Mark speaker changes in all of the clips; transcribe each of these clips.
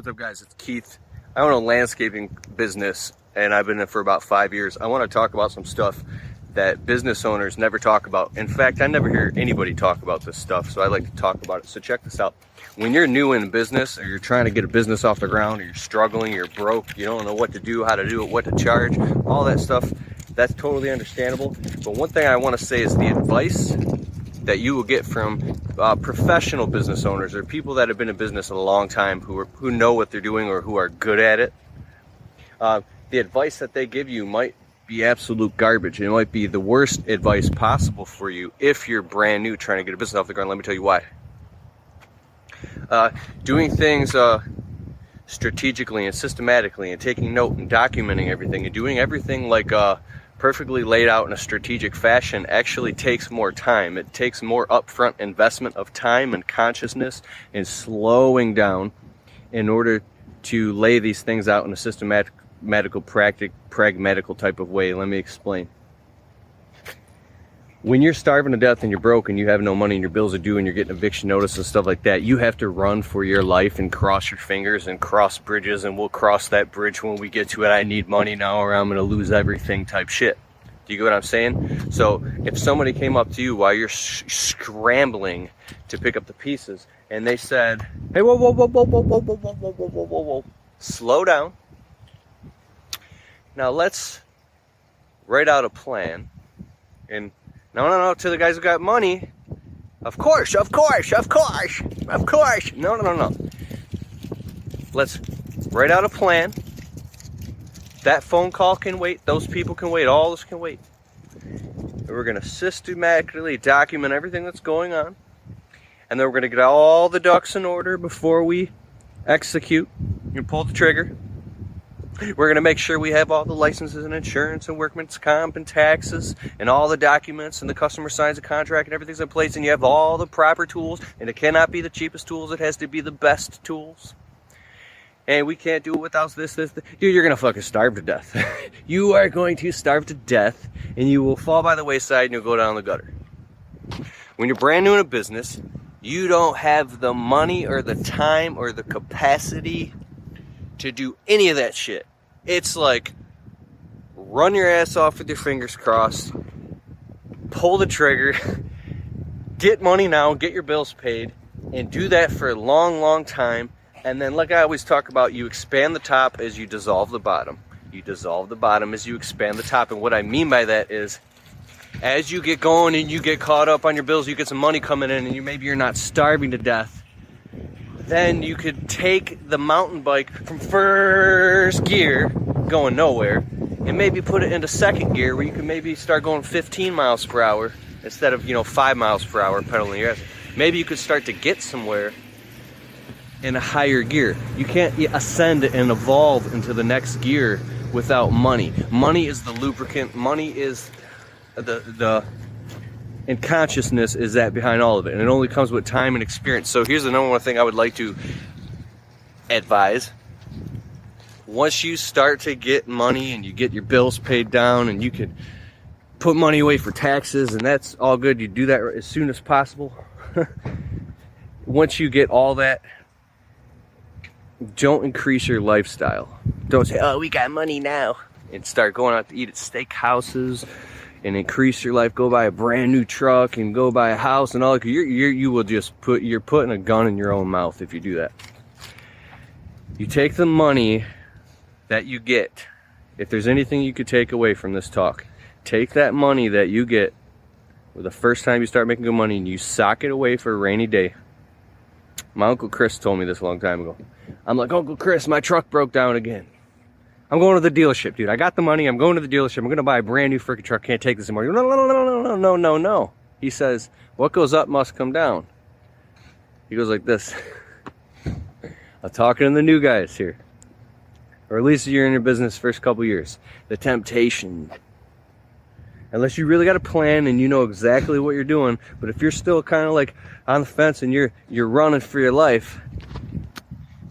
Speaker 1: What's up, guys? It's Keith. I own a landscaping business, and I've been in it for about 5 years. I want to talk about some stuff that business owners never talk about. In fact, I never hear anybody talk about this stuff, so I like to talk about it. So check this out. When you're new in business, or you're trying to get a business off the ground, or you're struggling, you're broke, you don't know what to do, how to do it, what to charge, all that stuff, that's totally understandable. But one thing I want to say is the advice that you will get from professional business owners, or people that have been in business a long time, who know what they're doing or who are good at it. The advice that they give you might be absolute garbage. It might be the worst advice possible for you if you're brand new trying to get a business off the ground. Let me tell you why. Doing things strategically and systematically, and taking note and documenting everything, and doing everything like perfectly laid out in a strategic fashion actually takes more time. It takes more upfront investment of time and consciousness and slowing down in order to lay these things out in a systematic, pragmatical type of way. Let me explain. When you're starving to death and you're broke and you have no money and your bills are due and you're getting eviction notice and stuff like that, you have to run for your life and cross your fingers and cross bridges, and we'll cross that bridge when we get to it. I need money now or I'm going to lose everything type shit. Do you get what I'm saying? So if somebody came up to you while you're scrambling to pick up the pieces and they said, hey, whoa, whoa, whoa, whoa, whoa, whoa, whoa, whoa, whoa, whoa, whoa, whoa, slow down. Now let's write out a plan. And no, to the guys who got money, of course. No. Let's write out a plan. That phone call can wait. Those people can wait. All this can wait. And we're going to systematically document everything that's going on. And then we're going to get all the ducks in order before we execute and pull the trigger. We're going to make sure we have all the licenses and insurance and workman's comp and taxes and all the documents, and the customer signs a contract and everything's in place, and you have all the proper tools, and it cannot be the cheapest tools. It has to be the best tools. And we can't do it without this. Dude, you're going to fucking starve to death. You are going to starve to death, and you will fall by the wayside and you'll go down the gutter. When you're brand new in a business, you don't have the money or the time or the capacity to do any of that shit. It's like, run your ass off with your fingers crossed, pull the trigger, get money now, get your bills paid, and do that for a long, long time. And then, like I always talk about, you expand the top as you dissolve the bottom. You dissolve the bottom as you expand the top. And what I mean by that is, as you get going and you get caught up on your bills, you get some money coming in, and maybe you're not starving to death, then you could take the mountain bike from first gear, going nowhere, and maybe put it into second gear, where you can maybe start going 15 miles per hour instead of 5 miles per hour pedaling your ass. Maybe you could start to get somewhere in a higher gear. You can't ascend and evolve into the next gear without money. Money is the lubricant. Money is and consciousness is that behind all of it. And it only comes with time and experience. So here's the number one thing I would like to advise. Once you start to get money and you get your bills paid down and you can put money away for taxes, and that's all good. You do that as soon as possible. Once you get all that, don't increase your lifestyle. Don't say, oh, we got money now, and start going out to eat at steakhouses and increase your life. Go buy a brand new truck and go buy a house and all that. You will just you're putting a gun in your own mouth if you do that. You take the money that you get. If there's anything you could take away from this talk, take that money that you get the first time you start making good money and you sock it away for a rainy day. My Uncle Chris told me this a long time ago. I'm like, Uncle Chris, my truck broke down again. I'm going to the dealership, dude. I got the money. I'm going to the dealership. I'm going to buy a brand new freaking truck. Can't take this anymore. No. He says, what goes up must come down. He goes like this. I'm talking to the new guys here. Or at least you're in your business first couple years. The temptation. Unless you really got a plan and you know exactly what you're doing. But if you're still kind of like on the fence and you're running for your life,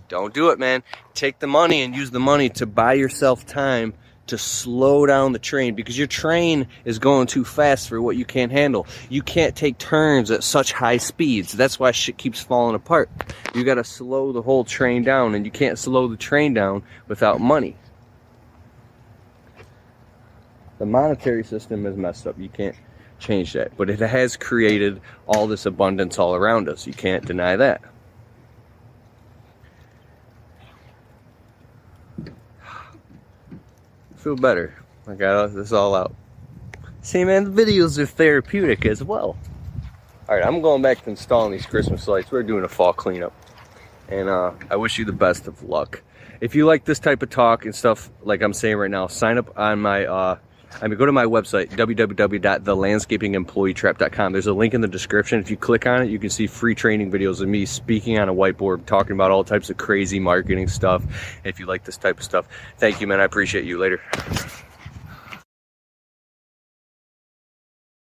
Speaker 1: don't do it, man. Take the money and use the money to buy yourself time to slow down the train, because your train is going too fast for what you can't handle. You can't take turns at such high speeds. That's why shit keeps falling apart. You got to slow the whole train down, and you can't slow the train down without money. The monetary system is messed up. You can't change that, but it has created all this abundance all around us. You can't deny that. Feel better. I got this all out. See, man, the videos are therapeutic as well. Alright, I'm going back to installing these Christmas lights. We're doing a fall cleanup. And I wish you the best of luck. If you like this type of talk and stuff like I'm saying right now, sign up on my, go to my website, www.thelandscapingemployeetrap.com. There's a link in the description. If you click on it, you can see free training videos of me speaking on a whiteboard, talking about all types of crazy marketing stuff. If you like this type of stuff, thank you, man. I appreciate you. Later.